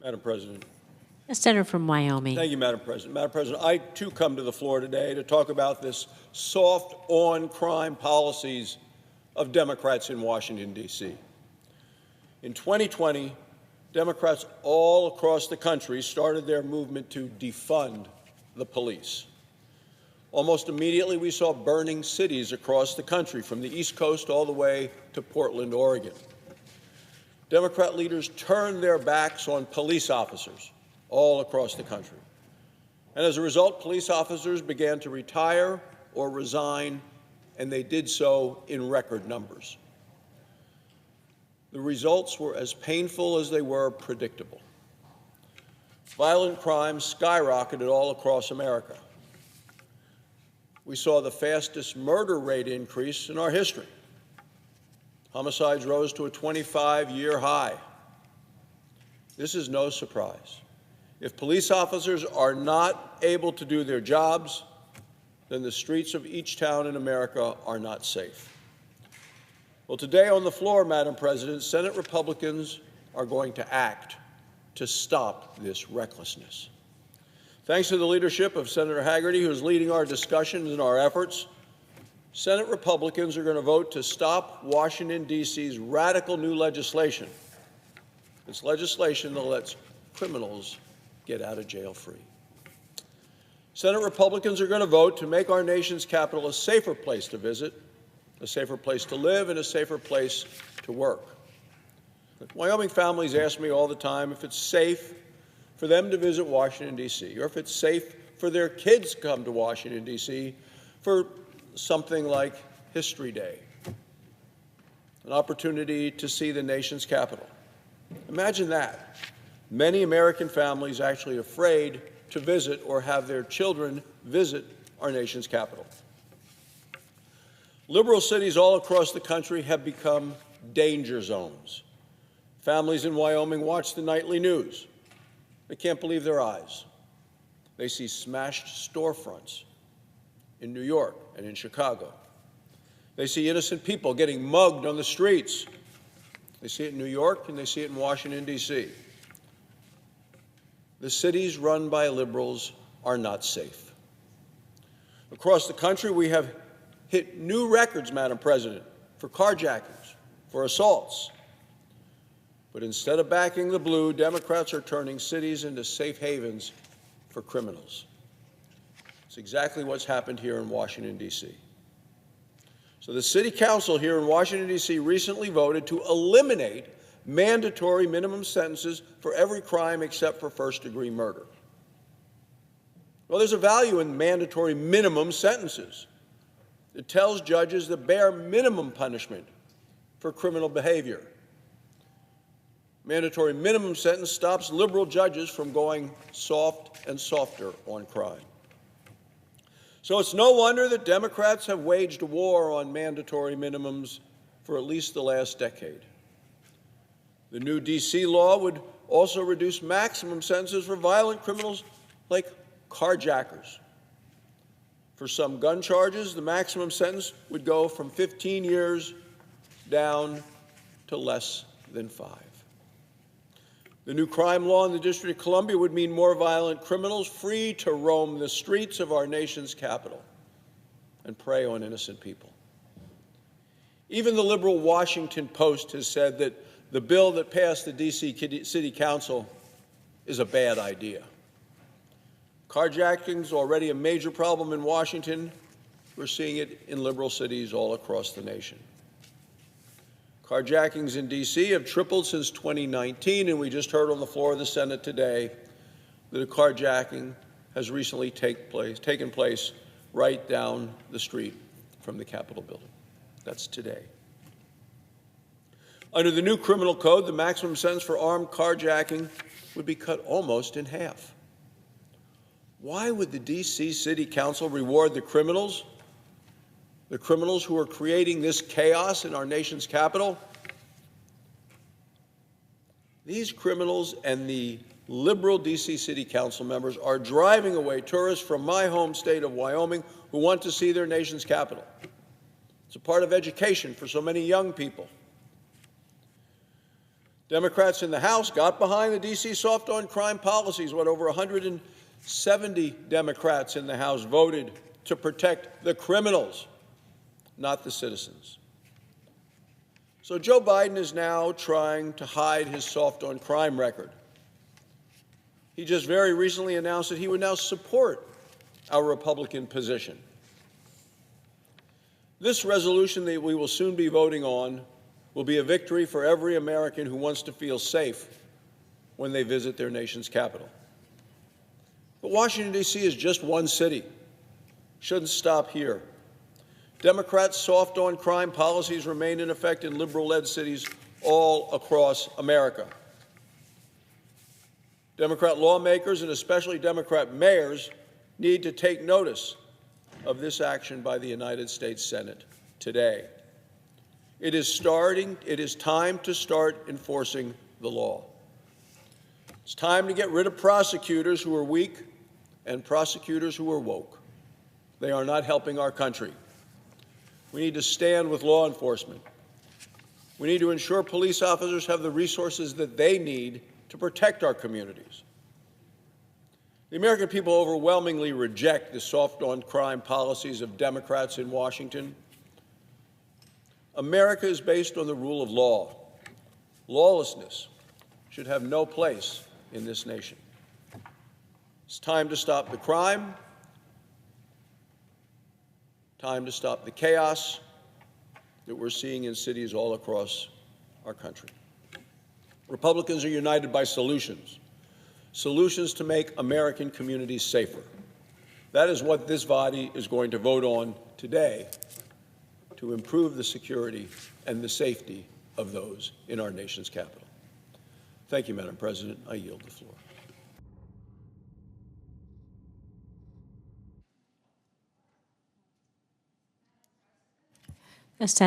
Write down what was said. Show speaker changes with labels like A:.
A: Madam President.
B: The senator from Wyoming.
A: Thank you, Madam President. Madam President, I, too, come to the floor today to talk about this soft on-crime policies of Democrats in Washington, D.C. In 2020, Democrats all across the country started their movement to defund the police. Almost immediately, we saw burning cities across the country, from the East Coast all the way to Portland, Oregon. Democrat leaders turned their backs on police officers all across the country. And as a result, police officers began to retire or resign, and they did so in record numbers. The results were as painful as they were predictable. Violent crime skyrocketed all across America. We saw the fastest murder rate increase in our history. Homicides rose to a 25-year high. This is no surprise. If police officers are not able to do their jobs, then the streets of each town in America are not safe. Well, today on the floor, Madam President, Senate Republicans are going to act to stop this recklessness. Thanks to the leadership of Senator Hagerty, who is leading our discussions and our efforts, Senate Republicans are going to vote to stop Washington, D.C.'s radical new legislation. It's legislation that lets criminals get out of jail free. Senate Republicans are going to vote to make our nation's capital a safer place to visit, a safer place to live, and a safer place to work. Wyoming families ask me all the time if it's safe for them to visit Washington, D.C., or if it's safe for their kids to come to Washington, D.C. for something like History Day, an opportunity to see the nation's capital. Imagine that. Many American families actually afraid to visit or have their children visit our nation's capital. Liberal cities all across the country have become danger zones. Families in Wyoming watch the nightly news. They can't believe their eyes. They see smashed storefronts in New York and in Chicago. They see innocent people getting mugged on the streets. They see it in New York and they see it in Washington, D.C. The cities run by liberals are not safe. Across the country, we have hit new records, Madam President, for carjackings, for assaults. But instead of backing the blue, Democrats are turning cities into safe havens for criminals. It's exactly what's happened here in Washington, D.C. So the City Council here in Washington, D.C. recently voted to eliminate mandatory minimum sentences for every crime except for first-degree murder. Well, there's a value in mandatory minimum sentences. It tells judges the bare minimum punishment for criminal behavior. Mandatory minimum sentence stops liberal judges from going soft and softer on crime. So it's no wonder that Democrats have waged a war on mandatory minimums for at least the last decade. The new D.C. law would also reduce maximum sentences for violent criminals like carjackers. For some gun charges, the maximum sentence would go from 15 years down to less than 5. The new crime law in the District of Columbia would mean more violent criminals free to roam the streets of our nation's capital and prey on innocent people. Even the liberal Washington Post has said that the bill that passed the D.C. City Council is a bad idea. Carjacking is already a major problem in Washington. We're seeing it in liberal cities all across the nation. Carjackings in D.C. have tripled since 2019, and we just heard on the floor of the Senate today that a carjacking has recently taken place right down the street from the Capitol building. That's today. Under the new criminal code, the maximum sentence for armed carjacking would be cut almost in half. Why would the D.C. City Council reward the criminals who are creating this chaos in our nation's capital? These criminals and the liberal D.C. City Council members are driving away tourists from my home state of Wyoming who want to see their nation's capital. It's a part of education for so many young people. Democrats in the House got behind the D.C. soft on crime policies. Over 170 Democrats in the House voted to protect the criminals, not the citizens. So Joe Biden is now trying to hide his soft on crime record. He just very recently announced that he would now support our Republican position. This resolution that we will soon be voting on will be a victory for every American who wants to feel safe when they visit their nation's capital. But Washington, D.C. is just one city. Shouldn't stop here. Democrats' soft on crime policies remain in effect in liberal-led cities all across America. Democrat lawmakers and especially Democrat mayors need to take notice of this action by the United States Senate today. It is time to start enforcing the law. It's time to get rid of prosecutors who are weak and prosecutors who are woke. They are not helping our country. We need to stand with law enforcement. We need to ensure police officers have the resources that they need to protect our communities. The American people overwhelmingly reject the soft on crime policies of Democrats in Washington. America is based on the rule of law. Lawlessness should have no place in this nation. It's time to stop the crime, time to stop the chaos that we're seeing in cities all across our country. Republicans are united by solutions to make American communities safer. That is what this body is going to vote on today to improve the security and the safety of those in our nation's capital. Thank you, Madam President. I yield the floor.
B: Yes,